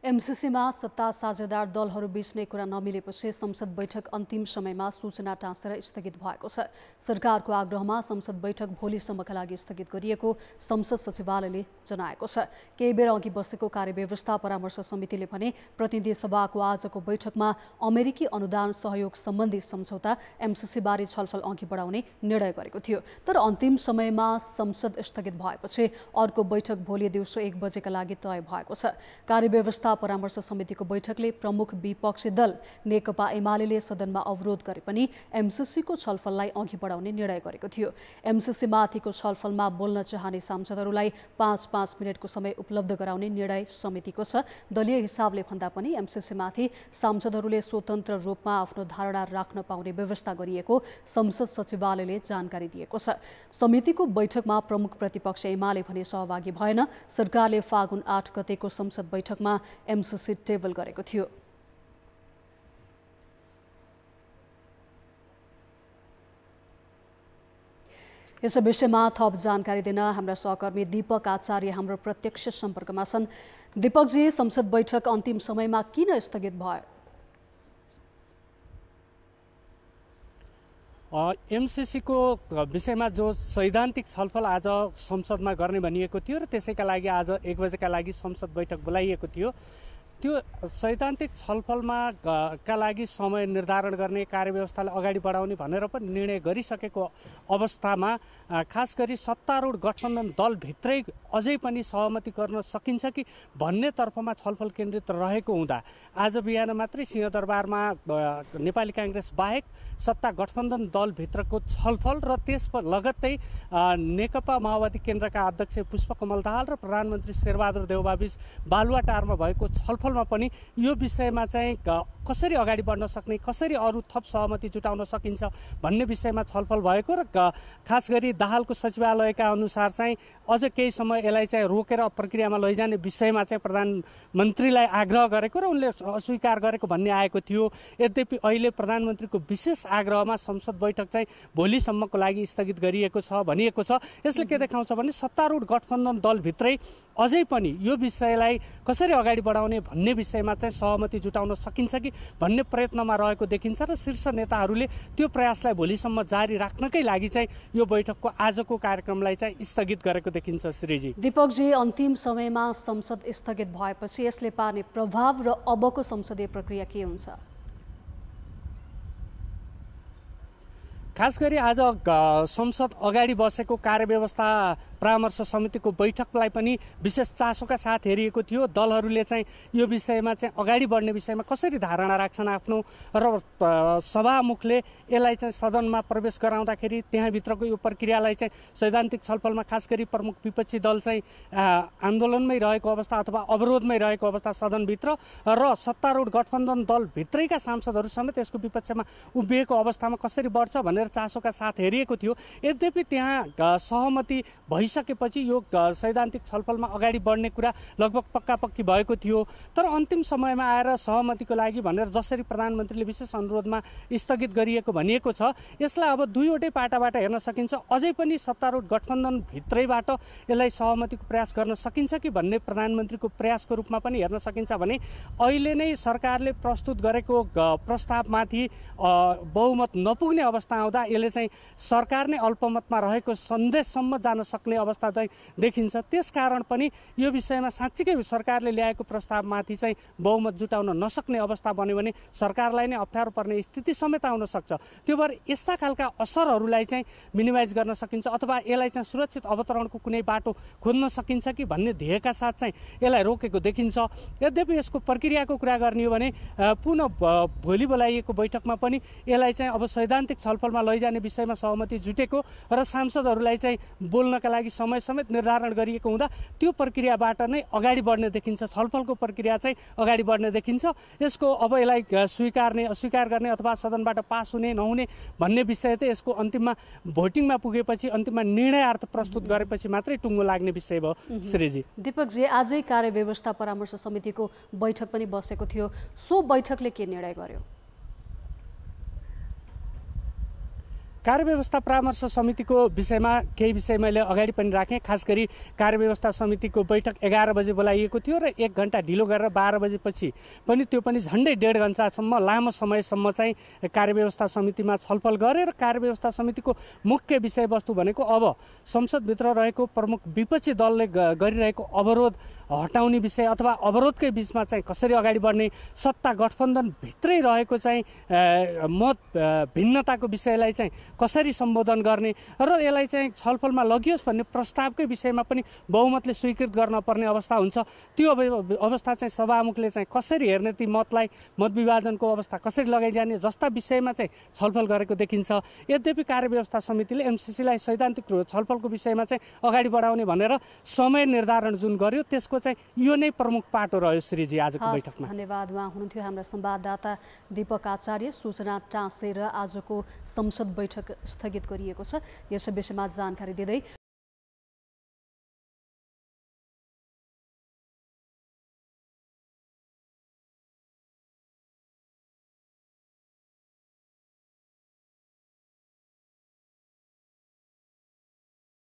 एमसीसीमा सत्ता साझेदार दलहरूबीच नै कुरा नमिलेपछि संसद बैठक अन्तिम समयमा सूचना टाँसेर स्थगित भएको छ। सरकारको आग्रहमा संसद बैठक भोलिसम्मका लागि स्थगित गरिएको संसद सचिवालयले जनाएको छ। केही बेर अघि बसेको कार्यव्यवस्था परामर्श समितिले भने प्रतिनिधि सभाको आजको बैठकमा अमेरिकी अनुदान सहयोग सम्बन्धी सम्झौता एमसीसीबारे छलफल अघि बढाउने निर्णय गरेको थियो। तर अन्तिम समयमा संसद स्थगित भएपछि अर्को बैठक भोलि दिउँसो 1 बजेका लागि तय भएको छ। कार्यव्यवस्था परामर्श समितिको बैठकले प्रमुख विपक्षी दल नेकपा एमाले सदनमा अवरोध गरे पनि एमसीसीको छलफललाई अघि बढाउने निर्णय गरेको थियो। एमसीसी माथिको छलफलमा बोल्न चाहने सांसदहरूलाई 5-5 मिनटको समय उपलब्ध गराउने निर्णय समितिको छ। दलीय हिसाबले भन्दा पनि एमसीसी माथि सांसदहरूले स्वतन्त्र रूपमा आफ्नो धारणा राख्न पाउने व्यवस्था गरिएको संसद सचिवालयले जानकारी दिएको छ। समितिको बैठकमा प्रमुख प्रतिपक्ष एमाले भने सहभागी भएन। सरकारले फागुन 8 गतेको संसद बैठकमा एमसीसी टेबल गरेको थियो। यस विषयमा थप जानकारी दिन हाम्रा सहकर्मी दीपक आचार्य हाम्रो प्रत्यक्ष सम्पर्कमा छन्। दीपकजी, संसद बैठक अन्तिम समयमा किन स्थगित भयो? एमसीसीको विषयमा जो सैद्धान्तिक छलफल आज संसदमा गर्ने भनिएको थियो र त्यसैका लागि आज 1 बजेका लागि संसद बैठक बोलाइएको थियो, त्यो सैद्धान्तिक छलफलमा का लागि समय निर्धारण गर्ने, कार्यव्यवस्थालाई अगाडि बढाउने भनेर पनि निर्णय गरिसकेको अवस्थामा खास गरी सत्तारूढ गठबन्धन दलभित्रै अझै पनि सहमति गर्न सकिन्छ कि भन्ने तर्फमा छलफल केन्द्रित रहेको हुँदा आज बिहान मात्रै सिंहदरबारमा नेपाली काङ्ग्रेस बाहेक सत्ता गठबन्धन दलभित्रको छलफल र त्यस लगत्तै नेकपा माओवादी केन्द्रका अध्यक्ष पुष्पकमल दाहाल र प्रधानमन्त्री शेरबहादुर देउवाबीच बालुवाटारमा भएको छलफलमा पनि यो विषयमा चाहिँ कसरी अगाडि बढ्न सक्ने, कसरी अरू थप सहमति जुटाउन सकिन्छ भन्ने विषयमा छलफल भएको र खास गरी दाहालको सचिवालयका अनुसार चाहिँ अझ केही समय यसलाई चाहिँ रोकेर प्रक्रियामा लैजाने विषयमा चाहिँ प्रधानमन्त्रीलाई आग्रह गरेको र उनले अस्वीकार गरेको भन्ने आएको थियो। यद्यपि अहिले प्रधानमन्त्रीको विशेष आग्रहमा संसद बैठक चाहिँ भोलिसम्मको लागि स्थगित गरिएको छ भनिएको छ। यसले के देखाउँछ भने सत्तारूढ गठबन्धन दलभित्रै अझै पनि यो विषयलाई कसरी अगाडि बढाउने भन्ने विषयमा चाहिँ सहमति जुटाउन सकिन्छ कि भन्ने प्रयत्नमा रहेको देखिन्छ र शीर्ष नेताहरूले त्यो प्रयासलाई भोलिसम्म जारी राख्नकै लागि चाहिँ यो बैठकको आजको कार्यक्रमलाई चाहिँ स्थगित गरेको देखिन्छ। श्रीजी, दीपकजी, अन्तिम समयमा संसद स्थगित भएपछि यसले पार्ने प्रभाव र अबको संसदीय प्रक्रिया के हुन्छ? खास गरी आज संसद अगाडि बसेको कार्यव्यवस्था परामर्श समितिको बैठकलाई पनि विशेष चासोका साथ हेरिएको थियो। दलहरूले चाहिँ यो विषयमा चाहिँ अगाडि बढ्ने विषयमा कसरी धारणा राख्छन् आफ्नो र सभामुखले यसलाई चाहिँ सदनमा प्रवेश गराउँदाखेरि त्यहाँभित्रको यो प्रक्रियालाई चाहिँ सैद्धान्तिक छलफलमा खास गरी प्रमुख विपक्षी दल चाहिँ आन्दोलनमै रहेको अवस्था अथवा अवरोधमै रहेको अवस्था सदनभित्र र सत्तारूढ गठबन्धन दलभित्रैका सांसदहरू समेत यसको विपक्षमा उभिएको अवस्थामा कसरी बढ्छ भनेर चासोका साथ हेरिएको थियो। यद्यपि त्यहाँ सहमति भइसकेपछि यो सैद्धान्तिक छलफलमा अगाडि बढ्ने कुरा लगभग पक्का-पक्की भएको थियो। तर अन्तिम समयमा आएर सहमतिको लागि भनेर जसरी प्रधानमन्त्रीले विशेष अनुरोधमा स्थगित गरिएको भनिएको छ, यसलाई अब दुईवटै पाटाबाट हेर्न सकिन्छ। अझै पनि सत्तारूढ गठबन्धन भित्रैबाट यसलाई सहमतिको प्रयास गर्न सकिन्छ कि भन्ने प्रधानमन्त्रीको प्रयासको रूपमा पनि हेर्न सकिन्छ भने अहिले नै सरकारले प्रस्तुत गरेको प्रस्तावमाथि बहुमत नपुग्ने अवस्था आउँदा यसले चाहिँ सरकार नै अल्पमतमा रहेको सन्देशसम्म जान सक्ने अवस्था चाहिँ देखिन्छ। त्यसकारण पनि यो विषयमा साँच्चीकै सरकारले ल्याएको प्रस्तावमाथि चाहिँ बहुमत जुटाउन नसक्ने अवस्था बन्यो भने सरकारलाई नै अप्ठ्यारो पर्ने स्थिति समेत आउन सक्छ। त्यो भएर यस्ता खालका असरहरूलाई चाहिँ मिनिमाइज गर्न सकिन्छ अथवा यसलाई चाहिँ सुरक्षित अवतरणको कुनै बाटो खोज्न सकिन्छ कि भन्ने ध्येयका साथ चाहिँ यसलाई रोकेको देखिन्छ। यद्यपि यसको प्रक्रियाको कुरा गर्ने हो भने पुनः भोलि बोलाइएको बैठकमा पनि यसलाई चाहिँ अब सैद्धान्तिक छलफलमा लैजाने विषयमा सहमति जुटेको र सांसदहरूलाई चाहिँ बोल्नका लागि समय समेत निर्धारण गरिएको हुँदा त्यो प्रक्रियाबाट नै अगाडि बढ्ने देखिन्छ। छलफलको प्रक्रिया चाहिँ अगाडि बढ्ने देखिन्छ। यसको अब यसलाई स्वीकार्ने अस्वीकार गर्ने अथवा सदनबाट पास हुने नहुने भन्ने विषय चाहिँ यसको अन्तिममा भोटिङमा पुगेपछि अन्तिममा निर्णयार्थ प्रस्तुत गरेपछि मात्रै टुङ्गो लाग्ने विषय भयो। श्रीजी, दीपकजी, आजै कार्यव्यवस्था परामर्श समितिको बैठक पनि बसेको थियो। सो बैठकले के निर्णय गर्यो? कार्यव्यवस्था परामर्श समितिको विषयमा केही विषय मैले अगाडि पनि राखेँ। खास गरी कार्यव्यवस्था समितिको बैठक 11 बजे बोलाइएको थियो र 1 घण्टा ढिलो गरेर 12 बजेपछि पनि त्यो पनि झन्डै 1.5 घण्टासम्म लामो समयसम्म चाहिँ कार्यव्यवस्था समितिमा छलफल गरेर कार्यव्यवस्था समितिको मुख्य विषयवस्तु भनेको अब संसदभित्र रहेको प्रमुख विपक्षी दलले गरिरहेको अवरोध हटाउने विषय अथवा अवरोधकै बिचमा चाहिँ कसरी अगाडि बढ्ने, सत्ता गठबन्धन भित्रै रहेको चाहिँ मत भिन्नताको विषयलाई चाहिँ कसरी सम्बोधन गर्ने र यसलाई चाहिँ छलफलमा लगियोस् भन्ने प्रस्तावकै विषयमा पनि बहुमतले स्वीकृत गर्न पर्ने अवस्था हुन्छ। त्यो अवस्था चाहिँ सभामुखले चाहिँ कसरी हेर्ने, ती मतलाई मतविभाजनको अवस्था कसरी लगाइजाने जस्ता विषयमा चाहिँ छलफल गरेको देखिन्छ। यद्यपि कार्यव्यवस्था समितिले एमसिसीलाई सैद्धान्तिक छलफलको विषयमा चाहिँ अगाडि बढाउने भनेर समय निर्धारण जुन गर्यो त्यसको चाहिँ यो नै प्रमुख पाटो रह्यो श्रीजी आजको बैठकमा। धन्यवाद। उहाँ हुनुहुन्थ्यो हाम्रा संवाददाता दीपक आचार्य। सूचना टाँसेर आजको संसद बैठक स्थगित गरिएको छ, यस विषयमा जानकारी दिँदै